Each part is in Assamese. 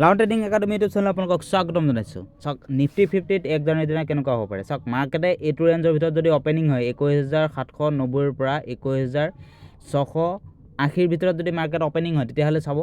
লাউন ট্ৰেডিং একাডেমি ইউটিউব চেনেল আপোনালোকক স্বাগতম জনাইছোঁ। চাওক নিফটি 50ত 1 জানুৱাৰীৰ দিনা কেনেকুৱা হ'ব পাৰে। চাওক মাৰ্কেটে এইটো ৰেঞ্জৰ ভিতৰত যদি অপেনিং হয় 21,790ৰ পৰা 21,680ৰ ভিতৰত যদি মাৰ্কেট অপেনিং হয় তেতিয়াহ'লে চাব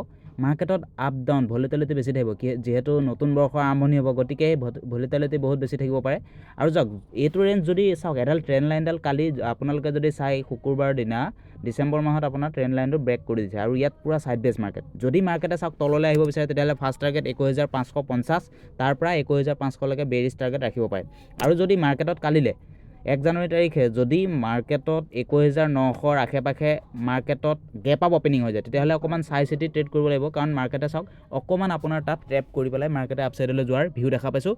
মাৰ্কেটত আপ ডাউন ভলিটিলিটি বেছি থাকিব, যিহেতু নতুন বৰ্ষৰ আৰম্ভণি হ'ব, গতিকে ভলিটিলিটি বহুত বেছি থাকিব পাৰে। আৰু চাওক এইটো ৰেঞ্জ যদি চাওক এডাল ট্ৰেণ্ড লাইনডাল কালি আপোনালোকে যদি চাই শুকুৰবাৰৰ দিনা ডিচেম্বৰ মাহত আপোনাৰ ট্ৰেণ্ড লাইনটো ব্ৰেক কৰি দিছে আৰু ইয়াত পুৰা ছাইড বেছ মাৰ্কেট। যদি মাৰ্কেটে চাওক তললৈ আহিব বিচাৰে তেতিয়াহ'লে ফাৰ্ষ্ট টাৰ্গেট 21,550, তাৰ পৰা 21,500লৈকে বেৰিছ টাৰ্গেট ৰাখিব পাৰে। আৰু যদি মাৰ্কেটত কালিলৈ 1 জানুৱাৰী তাৰিখে যদি মাৰ্কেটত 21,900ৰ আশে পাশে মাৰ্কেটত গেপ আপ অপেনিং হৈ যায় তেতিয়াহ'লে অকণমান চাই চিতি ট্ৰেড কৰিব লাগিব, কাৰণ মাৰ্কেটে চাওক অকণমান আপোনাৰ তাত ট্ৰেপ কৰি পেলাই মাৰ্কেটে আপছাইডলৈ যোৱাৰ ভিউ দেখা পাইছোঁ,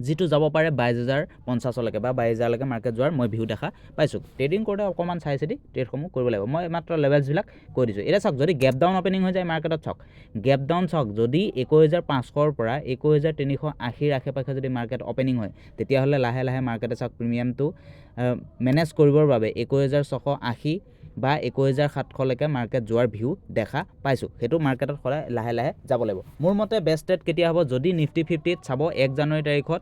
যিটো যাব পাৰে 22,050লৈকে বা 22,000লৈকে মাৰ্কেট যোৱাৰ মই ভিউ দেখা পাইছোঁ। ট্ৰেডিং কৰোঁতে অকণমান চাই চিতি ট্ৰেডসমূহ কৰিব লাগিব। মই মাত্ৰ লেভেলছবিলাক কৈ দিছোঁ। এতিয়া চাওক যদি গেপ ডাউন অপেনিং হৈ যায় মাৰ্কেটত, চাওক গেপ ডাউন চাওক যদি 21,500ৰ পৰা 21,380ৰ আশে পাশে যদি মাৰ্কেট অপেনিং হয় তেতিয়াহ'লে লাহে লাহে মাৰ্কেটে চাওক প্ৰিমিয়ামটো মেনেজ কৰিবৰ বাবে 21,680 বা 21,700লৈকে মাৰ্কেট যোৱাৰ ভিউ দেখা পাইছোঁ। সেইটো মাৰ্কেটত সদায় লাহে লাহে যাব লাগিব। মোৰ মতে বেষ্ট ট্ৰেড কেতিয়া হ'ব, যদি নিফটি 50ত চাব 1 জানুৱাৰী তাৰিখত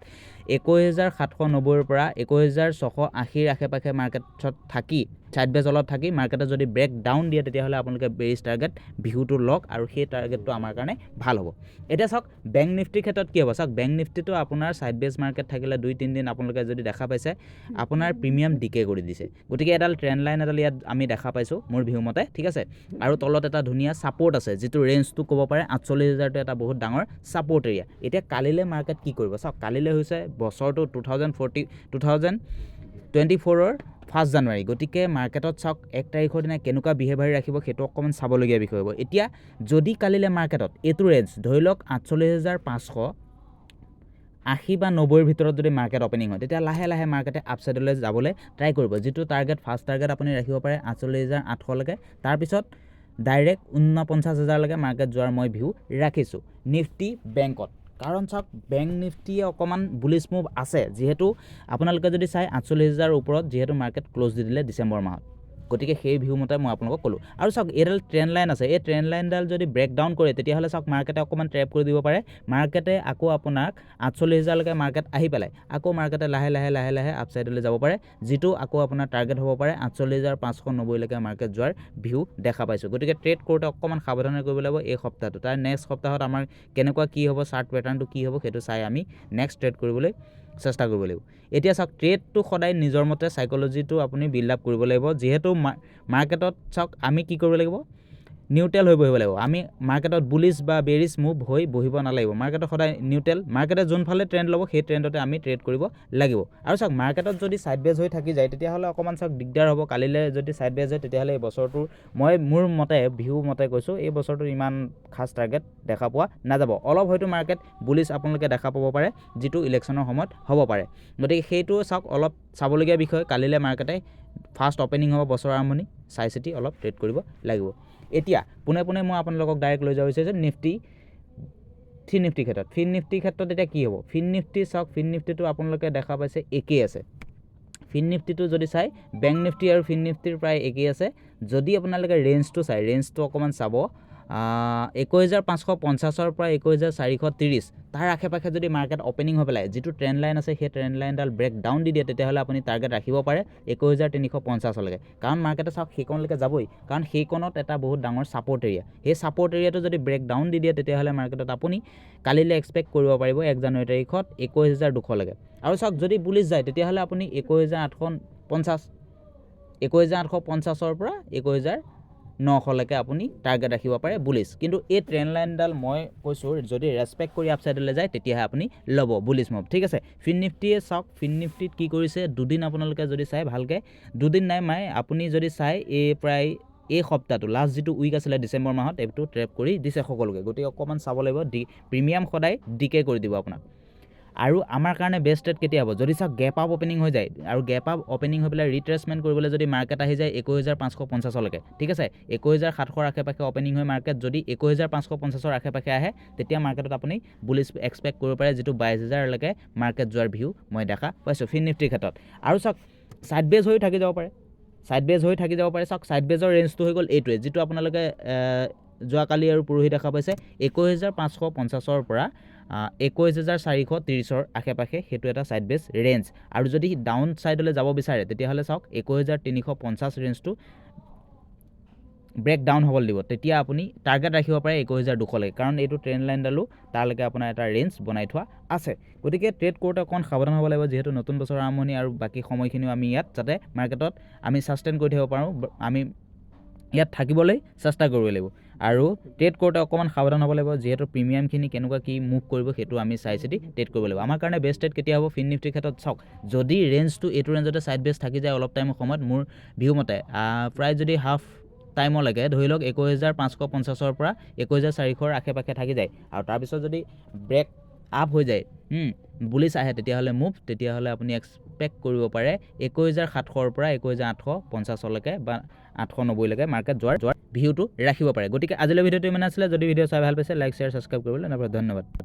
21,790ৰ পৰা 21,680ৰ আশে পাশে মাৰ্কেটত থাকি ছাইড বেজ অলপ থাকি মাৰ্কেটে যদি ব্ৰেক ডাউন দিয়ে তেতিয়াহ'লে আপোনালোকে বেৰিছ টাৰ্গেট ভিউটো লওক আৰু সেই টাৰ্গেটটো আমাৰ কাৰণে ভাল হ'ব। এতিয়া চাওক বেংক নিফটিৰ ক্ষেত্ৰত কি হ'ব, চাওক বেংক নিফটিটো আপোনাৰ ছাইড বেজ মাৰ্কেট থাকিলে 2-3 দিন আপোনালোকে যদি দেখা পাইছে আপোনাৰ প্ৰিমিয়াম ডিকে কৰি দিছে, গতিকে এডাল ট্ৰেণ্ড লাইন এডাল ইয়াত আমি দেখা পাইছোঁ মোৰ ভিউ মতে, ঠিক আছে। আৰু তলত এটা ধুনীয়া ছাপৰ্ট আছে, যিটো ৰেঞ্জটো ক'ব পাৰে 48,000টো এটা বহুত ডাঙৰ ছাপৰ্ট এৰিয়া। এতিয়া কালিলৈ মাৰ্কেট কি কৰিব, চাওক কালিলৈ হৈছে বছৰটো 2024ৰ 1 জানুৱাৰী, গতিকে মাৰ্কেটত চাওক 1 তাৰিখৰ দিনা কেনেকুৱা বিহেভিয়াৰ ৰাখিব সেইটো অকণমান চাবলগীয়া বিষয় হ'ব। এতিয়া যদি কালিলৈ মাৰ্কেটত এইটো ৰেঞ্জ ধৰি লওক 48,580 বা 90ৰ ভিতৰত যদি মাৰ্কেট অপেনিং হয় তেতিয়া লাহে লাহে মাৰ্কেটে আপছাইডলৈ যাবলৈ ট্ৰাই কৰিব, যিটো টাৰ্গেট ফাৰ্ষ্ট টাৰ্গেট আপুনি ৰাখিব পাৰে 48,800লৈকে, তাৰপিছত ডাইৰেক্ট 49,000লৈকে মাৰ্কেট যোৱাৰ মই ভিউ ৰাখিছোঁ নিফটি বেংকত। কাৰণ চাওক বেংক নিফটিয়ে অকণমান বুলিছ মুভ আছে, যিহেতু আপোনালোকে যদি চাই 48,000ৰ ওপৰত যিহেতু মাৰ্কেট ক্ল'জ দি দিলে ডিচেম্বৰ মাহত, গতিকে সেই ভিউ মতে মই আপোনালোকক ক'লোঁ। আৰু চাওক এইডাল ট্ৰেণ্ড লাইন আছে, এই ট্ৰেণ্ড লাইনডাল যদি ব্ৰেক ডাউন কৰে তেতিয়াহ'লে চাওক মাৰ্কেটে অকণমান ট্ৰেপ কৰি দিব পাৰে। মাৰ্কেটে আকৌ আপোনাক 48,000লৈকে মাৰ্কেট আহি পেলাই আকৌ মাৰ্কেটে লাহে লাহে লাহে লাহে আপছাইডলৈ যাব পাৰে, যিটো আকৌ আপোনাৰ টাৰ্গেট হ'ব পাৰে 48,590লৈকে মাৰ্কেট যোৱাৰ ভিউ দেখা পাইছোঁ। গতিকে ট্ৰেড কৰোঁতে অকণমান সাৱধানে কৰিব লাগিব এই সপ্তাহটো। তাৰ নেক্সট সপ্তাহত আমাৰ কেনেকুৱা কি হ'ব, চাৰ্ট পেটাৰ্ণটো কি হ'ব সেইটো চাই আমি নেক্সট ট্ৰেড কৰিবলৈ চেষ্টা কৰিব লাগিব। এতিয়া চাওক ট্ৰেডটো সদায় নিজৰ মতে চাইক'লজিটো আপুনি বিল্ড আপ কৰিব লাগিব, যিহেতু মাৰ্কেটত চাওক আমি কি কৰিব লাগিব, নিউট্ৰেল হৈ বহিব লাগিব। আমি মাৰ্কেটত বুলিছ বা বেৰিছ মুভ হৈ বহিব নালাগিব, মাৰ্কেটত সদায় নিউট্ৰেল, মাৰ্কেটে যোনফালে ট্ৰেণ্ড ল'ব সেই ট্ৰেণ্ডতে আমি ট্ৰেড কৰিব লাগিব। আৰু চাওক মাৰ্কেটত যদি ছাইড বেজ হৈ থাকি যায় তেতিয়াহ'লে অকণমান চাওক দিগদাৰ হ'ব। কালিলৈ যদি ছাইড বেজ হয় তেতিয়াহ'লে এই বছৰটোৰ মই মোৰ মতে ভিউ মতে কৈছোঁ এই বছৰটোৰ ইমান খাছ টাৰ্গেট দেখা পোৱা নাযাব। অলপ হয়তো মাৰ্কেট বুলিছ আপোনালোকে দেখা পাব পাৰে, যিটো ইলেকশ্যনৰ সময়ত হ'ব পাৰে, গতিকে সেইটো চাওক অলপ চাবলগীয়া বিষয়। কালিলৈ মাৰ্কেটে ফাৰ্ষ্ট অপেনিং হ'ব বছৰ আৰম্ভণি, চাই চিতি অলপ ট্ৰেড কৰিব লাগিব। এতিয়া পোনে পোনে মই আপোনালোকক ডাইৰেক্ট লৈ যাব বিচাৰিছোঁ নিফটি ফিন নিফটিৰ ক্ষেত্ৰত। ফিন নিফটিৰ ক্ষেত্ৰত এতিয়া কি হ'ব, ফিন নিফটি চাওক ফিন নিফটিটো আপোনালোকে দেখা পাইছে একেই আছে। ফিন নিফটিটো যদি চাই বেংক নিফটি আৰু ফিন নিফটিৰ প্ৰায় একেই আছে। যদি আপোনালোকে ৰেঞ্জটো চাই, ৰেঞ্জটো অকণমান চাব 21,550ৰ পৰা 21,430 তাৰ আশে পাশে যদি মাৰ্কেট অপেনিং হৈ পেলাই যিটো ট্ৰেণ্ড লাইন আছে সেই ট্ৰেণ্ড লাইনডাল ব্ৰেক ডাউন দি দিয়ে তেতিয়াহ'লে আপুনি টাৰ্গেট ৰাখিব পাৰে 21,350লৈকে, কাৰণ মাৰ্কেটে চাওক সেইকণলৈকে যাবই, কাৰণ সেইকণত এটা বহুত ডাঙৰ ছাপৰ্ট এৰিয়া। সেই ছাপৰ্ট এৰিয়াটো যদি ব্ৰেক ডাউন দি দিয়ে তেতিয়াহ'লে মাৰ্কেটত আপুনি কালিলৈ এক্সপেক্ট কৰিব পাৰিব 1 জানুৱাৰী তাৰিখত 21,200লৈকে। আৰু চাওক যদি বুলিছ যায় তেতিয়াহ'লে আপুনি 21,850ৰ পৰা 21,900লৈকে আপুনি টাৰ্গেট ৰাখিব পাৰে বুলিছ। কিন্তু এই ট্ৰেণ্ড লাইনডাল মই কৈছোঁ যদি ৰেচপেক্ট কৰি আপছাইডলৈ যায় তেতিয়াহে আপুনি ল'ব বুলিছ মুভ, ঠিক আছে। ফিন নিফটিয়ে চাওক ফিন নিফটিত কি কৰিছে, দুদিন আপোনালোকে যদি চাই ভালকৈ, দুদিন নাই আপুনি যদি চাই এই প্ৰায় এই সপ্তাহটো লাষ্ট যিটো উইক আছিলে ডিচেম্বৰ মাহত এইটো ট্ৰেপ কৰি দিছে সকলোকে, গতিকে অকণমান চাব লাগিব। প্ৰিমিয়াম সদায় ডিকে কৰি দিব আপোনাক। আৰু আমাৰ কাৰণে বেষ্ট ট্ৰেড কেতিয়া হ'ব, যদি চাওক গেপ আপ অপেনিং হৈ যায় আৰু গেপ আপ অপেনিং হৈ পেলাই ৰিট্ৰেচমেণ্ট কৰিবলৈ যদি মাৰ্কেট আহি যায় 21,550লৈকে, ঠিক আছে। 21,700ৰ আশে পাশে অপেনিং হৈ মাৰ্কেট যদি 21,550ৰ আশে পাশে আহে তেতিয়া মাৰ্কেটত আপুনি বুলিছ এক্সপেক্ট কৰিব পাৰে, যিটো 22,000লৈকে মাৰ্কেট যোৱাৰ ভিউ মই দেখা পাইছোঁ ফিন নিফটিৰ ক্ষেত্ৰত। আৰু চাওক ছাইড বেজ হৈ থাকি যাব পাৰে, ছাইড বেজ হৈ থাকি যাব পাৰে। চাওক ছাইড বেজৰ ৰেঞ্জটো হৈ গ'ল এইটোৱে, যিটো আপোনালোকে যোৱাকালি আৰু পৰহি দেখা পাইছে 21,550ৰ পৰা 21,430ৰ আশে পাশে সেইটো এটা ছাইড বেছ ৰেঞ্জ আৰু যদি ডাউন ছাইডলৈ যাব বিচাৰে তেতিয়াহ'লে চাওক 21,350 ৰেঞ্জটো ব্ৰেক ডাউন হ'বলৈ দিব তেতিয়া আপুনি টাৰ্গেট ৰাখিব পাৰে 21,200লৈকে কাৰণ এইটো ট্ৰেণ্ড লাইনডালো তাৰলৈকে আপোনাৰ এটা ৰেঞ্জ বনাই থোৱা আছে গতিকে ট্ৰেড কৰোঁতে অকণ সাৱধান হ'ব লাগিব যিহেতু নতুন বছৰৰ আৰম্ভণি আৰু বাকী সময়খিনিও আমি ইয়াত যাতে মাৰ্কেটত আমি ছাষ্টেইন কৰি থাকিব পাৰোঁ আমি ইয়াত থাকিবলৈ চেষ্টা কৰিব লাগিব আৰু ট্ৰেড কৰোঁতে অকণমান সাৱধান হ'ব লাগিব যিহেতু প্ৰিমিয়ামখিনি কেনেকুৱা কি মুভ কৰিব সেইটো আমি চাই চিতি ট্ৰেড কৰিব লাগিব আমাৰ কাৰণে বেষ্ট ট্ৰেড কেতিয়া হ'ব ফিন নিফটিৰ ক্ষেত্ৰত চাওক যদি ৰেঞ্জটো এইটো ৰেঞ্জতে ছাইড বেছ থাকি যায় অলপ টাইমৰ সময়ত মোৰ ভিউ মতে প্ৰায় যদি হাফ টাইমলৈকে ধৰি লওক 21,550ৰ পৰা 21,400ৰ আশে পাশে থাকি যায় আৰু তাৰপিছত যদি ব্ৰেক আপ হৈ যায় বুলিছ আহে তেতিয়াহ'লে মুভ তেতিয়াহ'লে আপুনি এক্সপেক্ট কৰিব পাৰে 21,700ৰ পৰা 21,850লৈকে বা 890লৈকে মাৰ্কেট যোৱাৰ ভিউটো ৰাখিব পাৰে গতিকে আজিলৈ ভিডিঅ'টো ইমান আছিলে যদি ভিডিঅ' চাই ভাল পাইছে লাইক শ্বেয়াৰ ছাবস্ক্ৰাইব কৰিবলৈ ধন্যবাদ